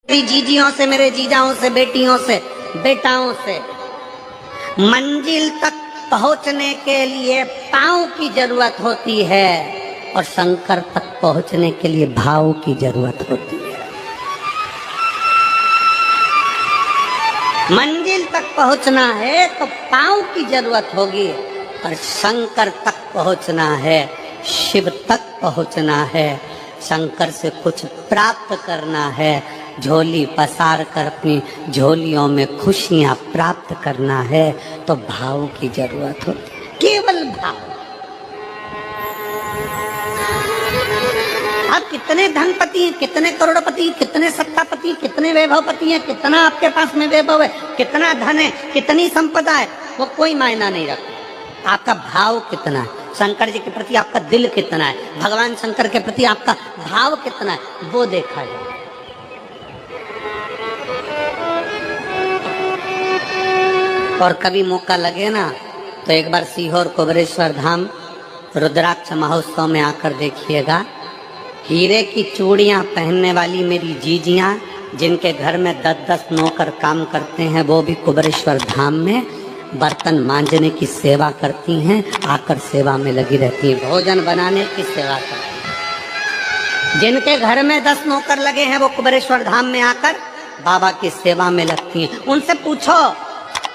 मेरी जीजियों से, मेरे जीजाओं से, बेटियों से, बेटाओं से मंजिल तक पहुंचने के लिए पांव की जरूरत होती है और शंकर तक पहुंचने के लिए भाव की जरूरत होती है। मंजिल तक पहुंचना है तो पांव की जरूरत होगी, और शंकर तक पहुंचना है, शिव तक पहुंचना है, शंकर से कुछ प्राप्त करना है, झोली पसार कर अपनी झोलियों में खुशियां प्राप्त करना है, तो भाव की जरूरत होती है, केवल भाव। आप कितने धनपति हैं, कितने करोड़पति, कितने सत्तापति, कितने वैभवपति हैं, कितना आपके पास में वैभव है, कितना धन है, कितनी संपदा है, वो कोई मायना नहीं रखता। आपका भाव कितना है, शंकर जी के प्रति आपका दिल कितना है, भगवान शंकर के प्रति आपका भाव कितना है, वो देखा जाए। और कभी मौका लगे ना तो एक बार सीहोर कुबेरेश्वर धाम रुद्राक्ष महोत्सव में आकर देखिएगा। हीरे की चूड़ियां पहनने वाली मेरी जीजियां, जिनके घर में 10-10 नौकर काम करते हैं, वो भी कुबेरेश्वर धाम में बर्तन मांजने की सेवा करती हैं, आकर सेवा में लगी रहती हैं, भोजन बनाने की सेवा करती हैं। जिनके घर में 10 नौकर लगे हैं, वो कुबेरेश्वर धाम में आकर बाबा की सेवा में लगती हैं। उनसे पूछो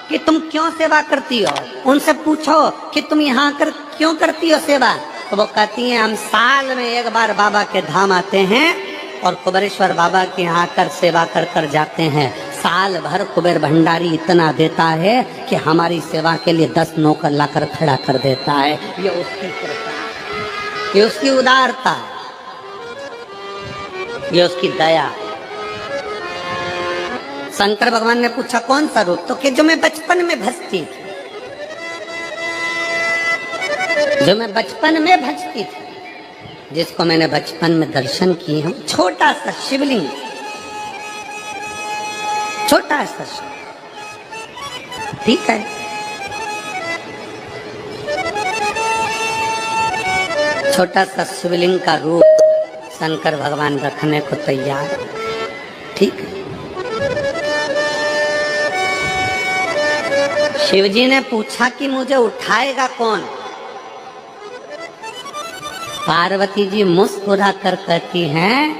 कि तुम क्यों सेवा करती हो, उनसे पूछो कि तुम यहाँ आकर क्यों करती हो सेवा, तो वो कहती हैं हम साल में एक बार बाबा के धाम आते हैं और कुबेरेश्वर बाबा के यहाँ आकर सेवा कर कर जाते हैं। साल भर कुबेर भंडारी इतना देता है कि हमारी सेवा के लिए 10 नौकर लाकर खड़ा कर देता है। ये उसकी कृपा, ये उसकी उदारता, ये उसकी दया। शंकर भगवान ने पूछा कौन सा रूप, तो कि जो मैं बचपन में भजती थी, जो मैं बचपन में भजती थी, जिसको मैंने बचपन में दर्शन किए हैं, छोटा सा शिवलिंग, छोटा सा शिव, ठीक है, छोटा सा शिवलिंग का रूप शंकर भगवान रखने को तैयार, ठीक है। शिवजी ने पूछा कि मुझे उठाएगा कौन। पार्वती जी मुस्कुरा कर कहती हैं,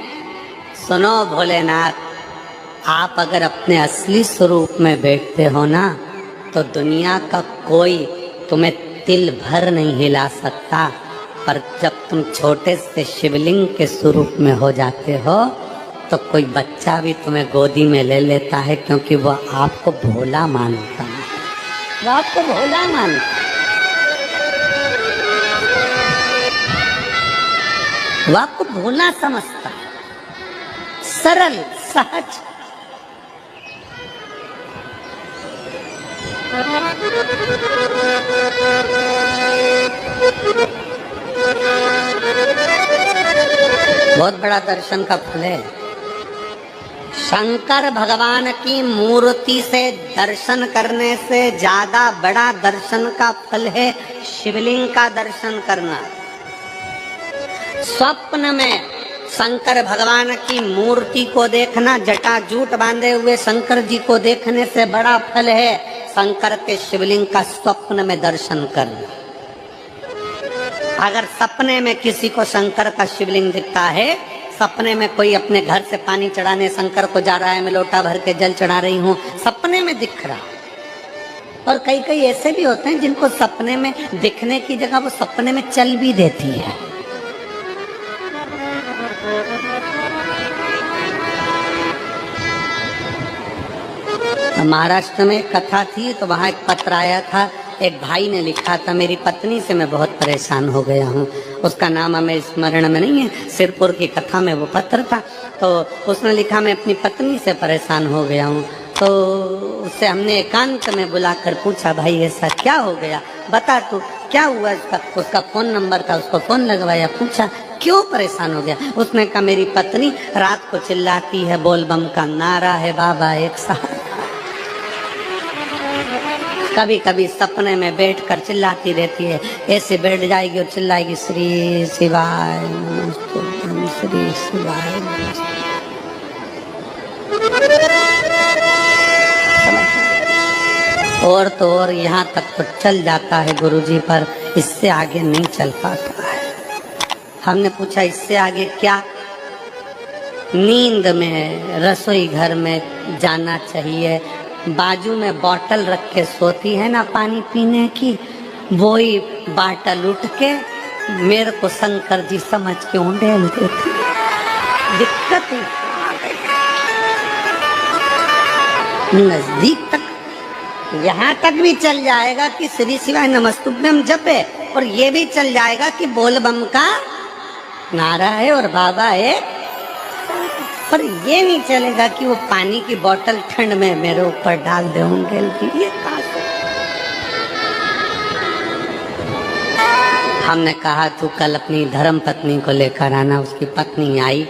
सुनो भोलेनाथ, आप अगर अपने असली स्वरूप में बैठते हो ना, तो दुनिया का कोई तुम्हें तिल भर नहीं हिला सकता, पर जब तुम छोटे से शिवलिंग के स्वरूप में हो जाते हो तो कोई बच्चा भी तुम्हें गोदी में ले लेता है, क्योंकि वह आपको भोला मानता है, वो आपको भोला मानता है, वो आपको भोला समझता है, सरल सहज। बहुत बड़ा दर्शन का फल है। शंकर भगवान की मूर्ति से दर्शन करने से ज्यादा बड़ा दर्शन का फल है शिवलिंग का दर्शन करना। स्वप्न में शंकर भगवान की मूर्ति को देखना, जटाजूट बांधे हुए शंकर जी को देखने से बड़ा फल है शंकर के शिवलिंग का स्वप्न में दर्शन करना। अगर सपने में किसी को शंकर का शिवलिंग दिखता है, सपने में कोई अपने घर से पानी चढ़ाने शंकर को जा रहा है, मैं लोटा भर के जल चढ़ा रही हूँ, सपने में दिख रहा। और कई कई ऐसे भी होते हैं जिनको सपने में दिखने की जगह वो सपने में चल भी देती है। महाराष्ट्र में कथा थी तो वहाँ एक पत्र आया था, एक भाई ने लिखा था, मेरी पत्नी से मैं बहुत परेशान हो गया हूँ। उसका नाम हमें स्मरण में नहीं है, सिरपुर की कथा में वो पत्र था। तो उसने लिखा मैं अपनी पत्नी से परेशान हो गया हूँ। तो उससे हमने एकांत में बुलाकर पूछा, भाई ऐसा क्या हो गया, बता तू क्या हुआ। उसका फोन नंबर था, उसको फोन लगवाया, पूछा क्यों परेशान हो गया। उसने कहा मेरी पत्नी रात को चिल्लाती है, बोल बम का नारा है बाबा एक साथ। कभी कभी सपने में बैठकर चिल्लाती रहती है, ऐसे बैठ जाएगी और चिल्लाएगी श्री शिवाय नमस्तुभ्यं, श्री शिवाय नमस्तुभ्यं। और तो और यहाँ तक तो चल जाता है गुरुजी, पर इससे आगे नहीं चल पाता है। हमने पूछा इससे आगे क्या? नींद में रसोई घर में जाना चाहिए, बाजू में बोतल रख के सोती है ना पानी पीने की, वही बाटल उठ के मेरे को शंकर जी समझ के उंडेल देती। दिक्कत ही नजदीक तक, यहाँ तक भी चल जाएगा कि श्री शिवाय नमस्तुभ्यम जपे, और ये भी चल जाएगा कि बोल बम का नारा है और बाबा है, पर ये नहीं चलेगा कि वो पानी की बोतल ठंड में मेरे ऊपर डाल दे उंडेल की। ये हमने कहा तू कल अपनी धर्म पत्नी को लेकर आना। उसकी पत्नी आई,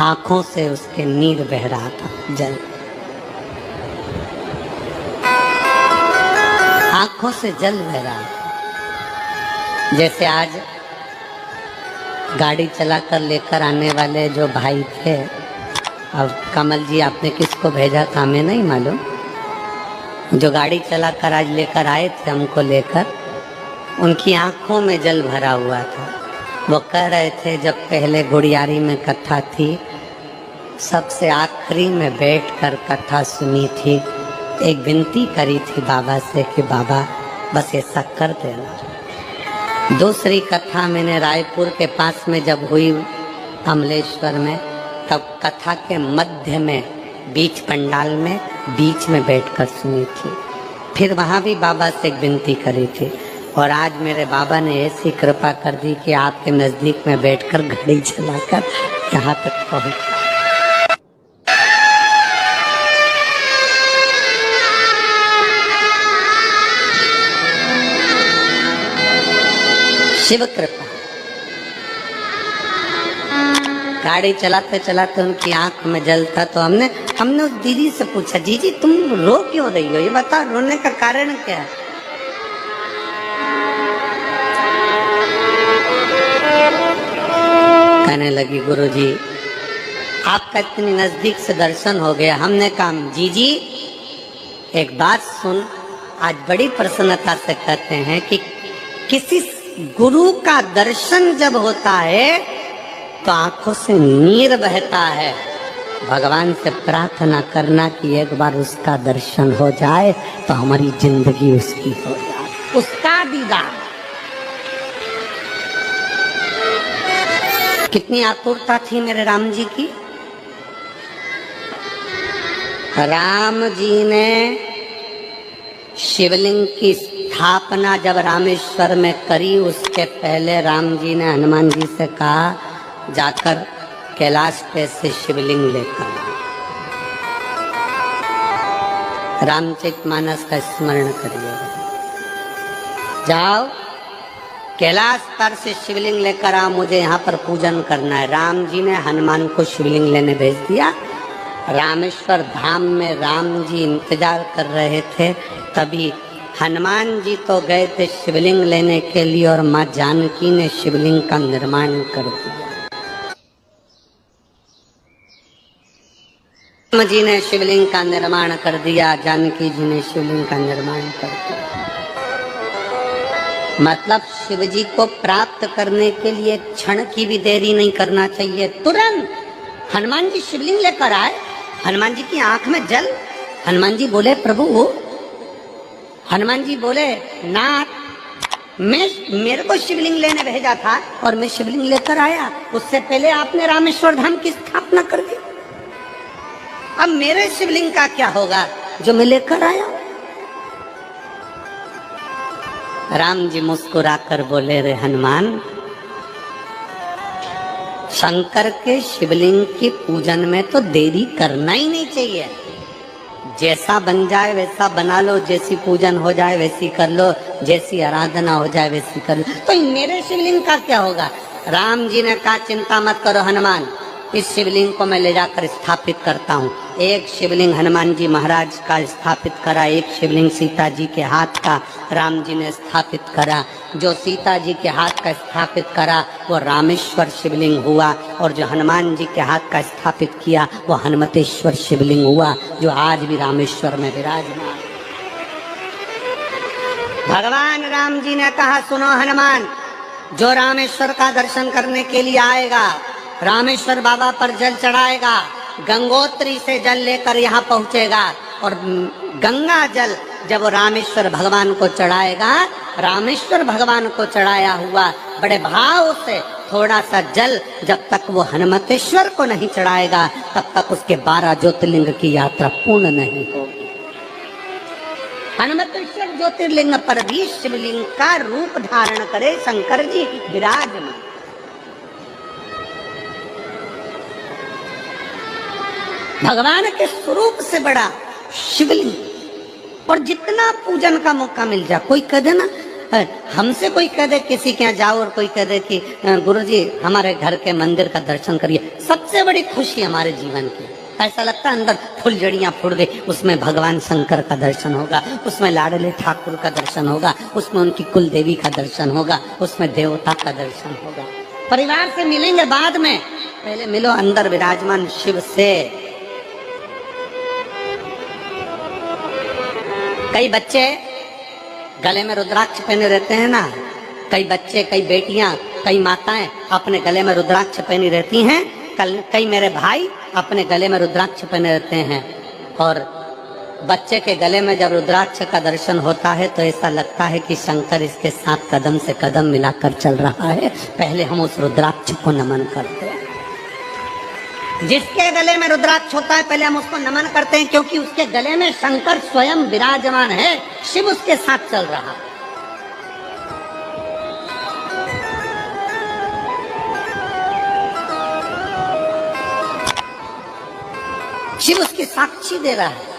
आंखों से उसके नीर बह रहा था, जल आंखों से जल बह रहा था। जैसे आज गाड़ी चलाकर लेकर आने वाले जो भाई थे, अब कमल जी आपने किसको भेजा था हमें नहीं मालूम, जो गाड़ी चलाकर आज लेकर आए थे हमको लेकर, उनकी आंखों में जल भरा हुआ था। वो कह रहे थे जब पहले गुड़ियारी में कथा थी, सबसे आखिरी में बैठकर कथा सुनी थी, एक विनती करी थी बाबा से कि बाबा बस ऐसा कर देना। दूसरी कथा मैंने रायपुर के पास में जब हुई अमलेश्वर में, तब कथा के मध्य में बीच पंडाल में बीच में बैठकर सुनी थी। फिर वहाँ भी बाबा से एक विनती करी थी, और आज मेरे बाबा ने ऐसी कृपा कर दी कि आपके नजदीक में बैठकर घड़ी चलाकर यहाँ तक पहुँचा। शिव कृपा। गाड़ी चलाते चलाते उनकी आंख में जल था, तो हमने उस दीदी से पूछा, जीजी तुम रो क्यों रही हो, ये बताओ रोने का कारण क्या है? कहने लगी गुरुजी आपका इतनी नजदीक से दर्शन हो गया। हमने कहा जीजी एक बात सुन, आज बड़ी प्रसन्नता से कहते हैं कि किसी गुरु का दर्शन जब होता है तो आंखों से नीर बहता है। भगवान से प्रार्थना करना कि एक बार उसका दर्शन हो जाए तो हमारी जिंदगी उसकी हो जाए, उसका दीदार। कितनी आतुरता थी मेरे राम जी की। राम जी ने शिवलिंग की स्थापना जब रामेश्वर में करी, उसके पहले राम जी ने हनुमान जी से कहा जाकर कैलाश पे से शिवलिंग लेकर। रामचरितमानस का स्मरण करिए, जाओ कैलाश पर से शिवलिंग लेकर आओ, मुझे यहाँ पर पूजन करना है। राम जी ने हनुमान को शिवलिंग लेने भेज दिया। रामेश्वर धाम में राम जी इंतजार कर रहे थे, तभी हनुमान जी तो गए थे शिवलिंग लेने के लिए, और माँ जानकी ने शिवलिंग का निर्माण कर दिया। राम जी ने शिवलिंग का निर्माण कर दिया, जानकी जी ने शिवलिंग का निर्माण कर दिया। मतलब शिव जी को प्राप्त करने के लिए क्षण की भी देरी नहीं करना चाहिए। तुरंत हनुमान जी शिवलिंग लेकर आए, हनुमान जी की आंख में जल। हनुमान जी बोले प्रभु, हनुमान जी बोले नाथ मेरे को शिवलिंग लेने भेजा था और मैं शिवलिंग लेकर आया, उससे पहले आपने रामेश्वर धाम की स्थापना कर दी। अब मेरे शिवलिंग का क्या होगा जो मैं लेकर आया? राम जी मुस्कुराकर बोले, रे हनुमान, शंकर के शिवलिंग की पूजन में तो देरी करना ही नहीं चाहिए। जैसा बन जाए वैसा बना लो, जैसी पूजन हो जाए वैसी कर लो, जैसी आराधना हो जाए वैसी कर लो। तो मेरे शिवलिंग का क्या होगा? राम जी ने कहा चिंता मत करो हनुमान, इस शिवलिंग को मैं ले जाकर स्थापित करता हूँ। एक शिवलिंग हनुमान जी महाराज का स्थापित करा, एक शिवलिंग सीता जी के हाथ का राम जी ने स्थापित करा। जो सीता जी के हाथ का स्थापित करा वो रामेश्वर शिवलिंग हुआ, और जो हनुमान जी के हाथ का स्थापित किया वो हनुमतेश्वर शिवलिंग हुआ, जो आज भी रामेश्वर में विराजमान। भगवान राम जी ने कहा, सुनो हनुमान, जो रामेश्वर का दर्शन करने के लिए आएगा, रामेश्वर बाबा पर जल चढ़ाएगा, गंगोत्री से जल लेकर यहाँ पहुँचेगा, और गंगा जल जब वो रामेश्वर भगवान को चढ़ाएगा, रामेश्वर भगवान को चढ़ाया हुआ बड़े भाव से थोड़ा सा जल जब तक वो हनुमतेश्वर को नहीं चढ़ाएगा, तब तक उसके 12 ज्योतिर्लिंग की यात्रा पूर्ण नहीं होगी। हनुमतेश्वर ज्योतिर्लिंग पर भी शिवलिंग का रूप धारण करे शंकर जी विराजमान। भगवान के स्वरूप से बड़ा शिवलिंग, और जितना पूजन का मौका मिल जाए, कोई कह दे ना, हमसे कोई कह दे किसी के यहाँ जाओ और कोई कह दे कि गुरुजी हमारे घर के मंदिर का दर्शन करिए, सबसे बड़ी खुशी हमारे जीवन की। ऐसा लगता है अंदर फुलझड़ियां फूट गई, उसमें भगवान शंकर का दर्शन होगा, उसमें लाडले ठाकुर का दर्शन होगा, उसमें उनकी कुल देवी का दर्शन होगा, उसमें देवता का दर्शन होगा। परिवार से मिलेंगे बाद में, पहले मिलो अंदर विराजमान शिव से। कई बच्चे गले में रुद्राक्ष पहने रहते हैं ना, कई बच्चे, कई बेटियां, कई माताएं अपने गले में रुद्राक्ष पहनी रहती हैं। कई मेरे भाई अपने गले में रुद्राक्ष पहने रहते हैं, और बच्चे के गले में जब रुद्राक्ष का दर्शन होता है तो ऐसा लगता है कि शंकर इसके साथ कदम से कदम मिलाकर चल रहा है। पहले हम उस रुद्राक्ष को नमन करते हैं। जिसके गले में रुद्राक्ष होता है पहले हम उसको नमन करते हैं, क्योंकि उसके गले में शंकर स्वयं विराजमान है, शिव उसके साथ चल रहा है। शिव उसकी साक्षी दे रहा है।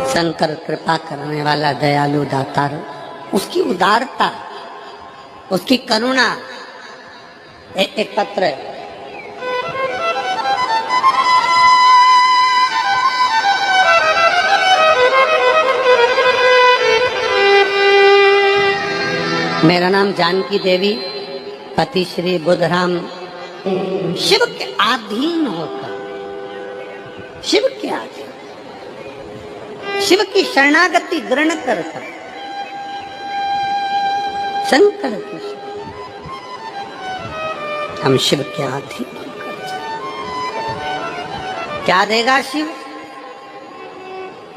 शंकर कृपा करने वाला दयालु दातार, उसकी उदारता, उसकी करुणा एक पत्र है। मेरा नाम जानकी देवी, पति श्री बुधराम, शिव के अधीन होता, शिव के अधीन, शिव की शरणागति ग्रहण करता, शंकर की हम शिव के अधीन होकर क्या देगा शिव,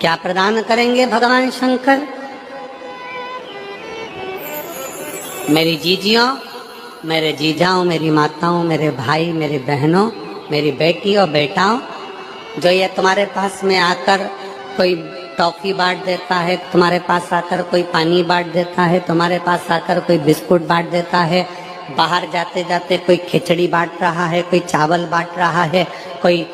क्या प्रदान करेंगे भगवान शंकर। मेरी जीजियों, मेरे जीजाओं, मेरी माताओं, मेरे भाई, मेरी बहनों, मेरी बेटी और बेटाओं, जो ये तुम्हारे पास में आकर कोई टॉफी बांट देता है, तुम्हारे पास आकर कोई पानी बांट देता है, तुम्हारे पास आकर कोई बिस्कुट बांट देता है, बाहर जाते जाते कोई खिचड़ी बांट रहा है, कोई चावल बांट रहा है, कोई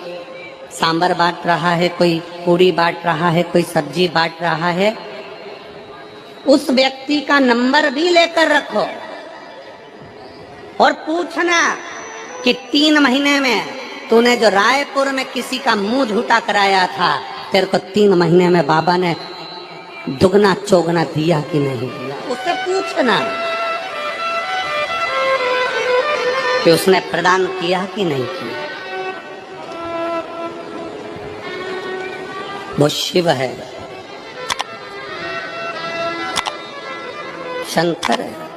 सांभर बांट रहा है, कोई पूड़ी बांट रहा है, कोई सब्जी बांट रहा है, उस व्यक्ति का नंबर भी लेकर रखो और पूछना कि 3 महीने में तूने जो रायपुर में किसी का मुंह झूठा कराया था, तेरे को 3 महीने में बाबा ने दुगना चौगना दिया कि नहीं दिया। उससे पूछना कि उसने प्रदान किया कि नहीं किया। वो शिव है, शंकर है।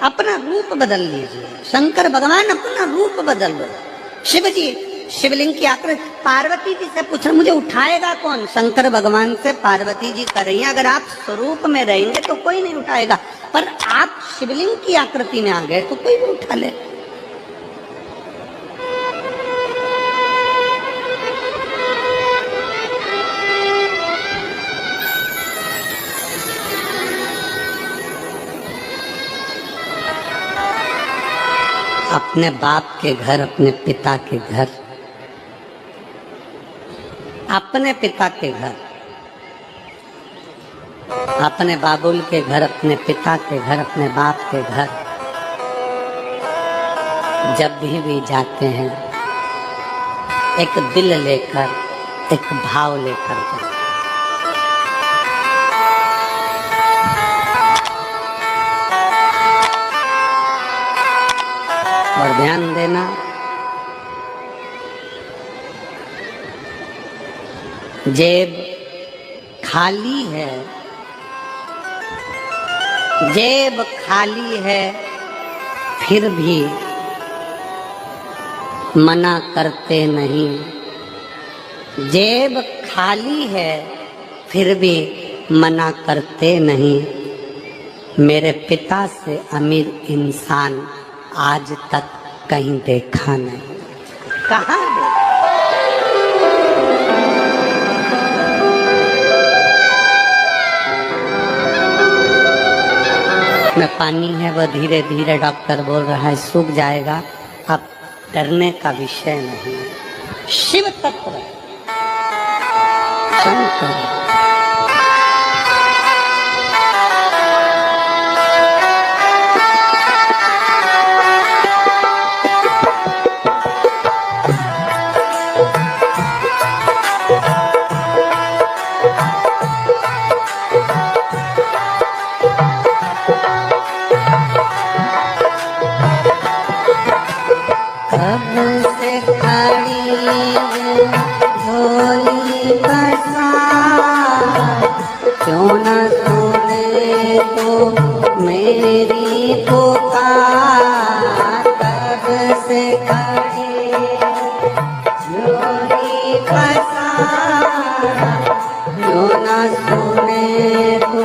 अपना रूप बदल लीजिए, शंकर भगवान अपना रूप बदल लो। शिव जी शिवलिंग की आकृति, पार्वती जी से पूछ मुझे उठाएगा कौन, शंकर भगवान से पार्वती जी कर रही हैं। अगर आप स्वरूप में रहेंगे तो कोई नहीं उठाएगा, पर आप शिवलिंग की आकृति में आ गए तो कोई भी उठा ले। अपने बाप के घर, अपने पिता के घर, अपने पिता के घर अपने बाबुल के घर, अपने पिता के घर, अपने बाप के घर जब भी जाते हैं एक दिल लेकर, एक भाव लेकर जाते। और ध्यान देना, जेब खाली है, जेब खाली है, फिर भी मना करते नहीं। जेब खाली है, फिर भी मना करते नहीं। मेरे पिता से अमीर इंसान आज तक कहीं देखा नहीं। कहाँ देखा? में पानी है वो धीरे धीरे डॉक्टर बोल रहा है सूख जाएगा। अब डरने का विषय नहीं। शिव तत्व शंकर क्यों न सुने तो मेरी पुकार, कब से खड़ी झोली पसार। क्यों न सुने तो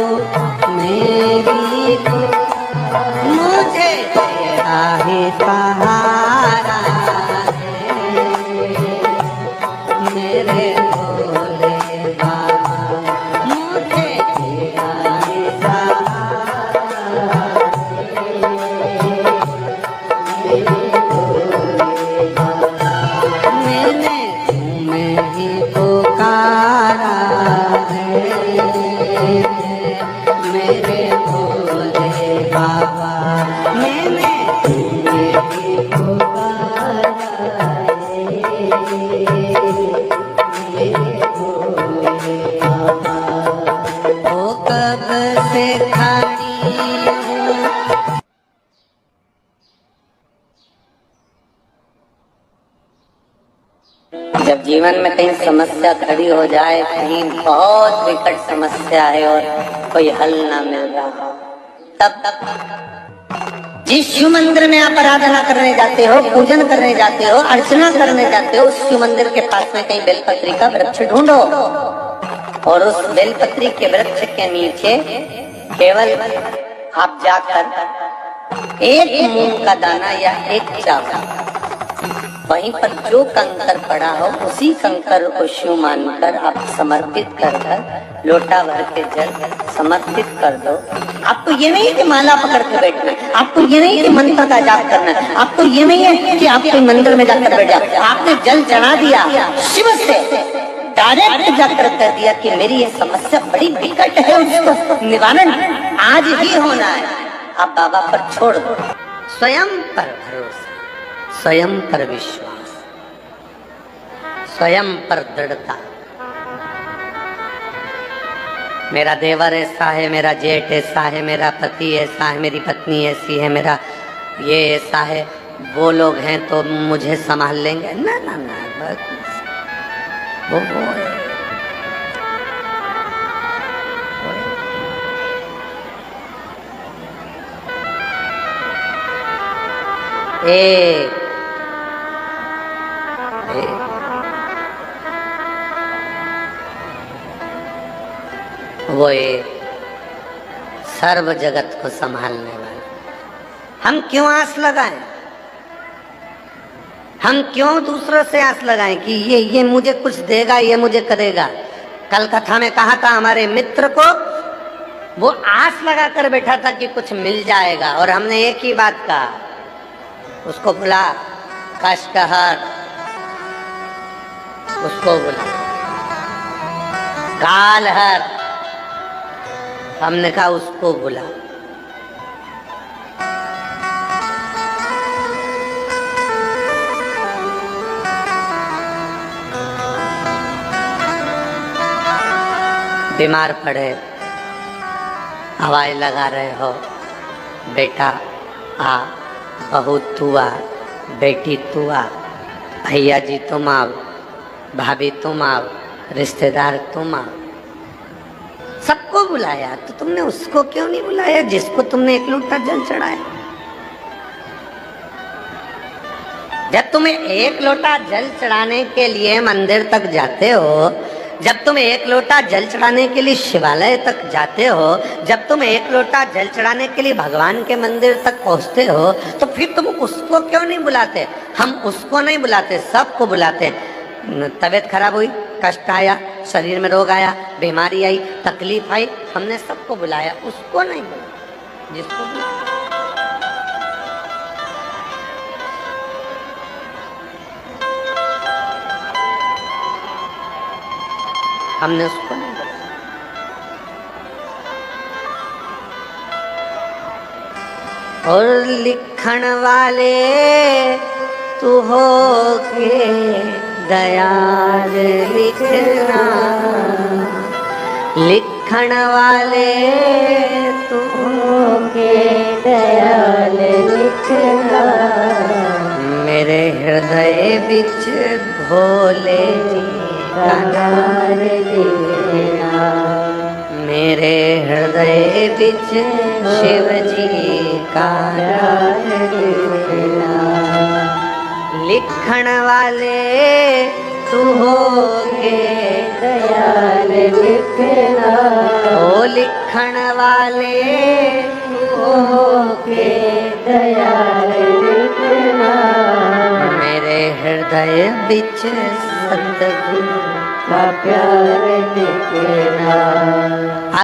मेरी पुकार, मुझे तेरा ही सहारा है मेरे भोले बाबा। जब जीवन में कहीं समस्या खड़ी हो जाए, कहीं बहुत विकट समस्या है और कोई हल ना मिल रहा हो, तब जिस शिव मंदिर में आप आराधना करने जाते हो, पूजन करने जाते हो, अर्चना करने जाते हो, उस शिव मंदिर के पास में कहीं बेलपत्री का वृक्ष ढूंढो और उस बेलपत्री के वृक्ष के नीचे केवल आप जाकर एक मूंग का दाना या एक चावल, वहीं पर जो कंकर पड़ा हो उसी कंकर को शिव मानकर आप समर्पित कर कर लोटा भर के जल समर्पित कर दो। आपको ये नहीं कि माला पकड़ के बैठना है, आपको ये नहीं कि मंत्र का जाप करना है, आपको ये नहीं है कि आप कोई मंदिर में जाकर बैठ जाए। आपने जल चढ़ा दिया, शिव से डायरेक्ट जाकर कर दिया कि मेरी ये समस्या बड़ी विकट है, उसको निवारण आज ही होना है। आप बाबा पर छोड़ दो। स्वयं पर भरोसा, स्वयं पर विश्वास, स्वयं पर दृढ़ता। मेरा देवर ऐसा है, मेरा जेठ ऐसा है, मेरा पति ऐसा है, मेरी पत्नी ऐसी है, मेरा ये ऐसा है, वो लोग हैं तो मुझे संभाल लेंगे। ना ना ना, वो है। वो एक सर्व जगत को संभालने वाला। हम क्यों आस लगाएं? हम क्यों दूसरों से आस लगाएं कि ये मुझे कुछ देगा, ये मुझे करेगा। कल कथा में कहा था हमारे मित्र को, वो आस लगा कर बैठा था कि कुछ मिल जाएगा, और हमने एक ही बात कहा, उसको बुला कष्टहर, उसको बुला कालहर, हमने कहा उसको बुला। बीमार पड़े, हवाएं लगा रहे हो, बेटा आ, बहू तू आ, बेटी तू आ, भैया जी तुम आओ, भाभी तुम आओ, रिश्तेदार तुम आओ, सबको बुलाया। तो तुमने उसको क्यों नहीं बुलाया जिसको तुमने एक लोटा जल चढ़ाया? जब तुम्हें एक लोटा जल चढ़ाने के लिए मंदिर तक जाते हो, जब तुम एक लोटा जल चढ़ाने के लिए शिवालय तक जाते हो, जब तुम एक लोटा जल चढ़ाने के लिए भगवान के मंदिर तक पहुंचते हो, तो फिर तुम उसको क्यों नहीं बुलाते? हम उसको नहीं बुलाते, सबको बुलाते। तबीयत खराब हुई, कष्ट आया, शरीर में रोग आया, बीमारी आई, तकलीफ आई, हमने सबको बुलाया, उसको नहीं बुलाया जिसको बुलाया। हमने उसको नहीं बुलाया। और लिखण वाले तू हो के दयाल लिखना, लिखण वाले तू हो के दयाल लिखना, मेरे हृदय बिच भोले जी का नाम लिखना, मेरे हृदय बिच शिव जी का नाम लिखना। लिखण वाले तू हो के दयाल लिखना, ओ लिखण वाले तू हो के दयाल लिखना, मेरे हृदय बिच सतगुरु का प्यार लिखना।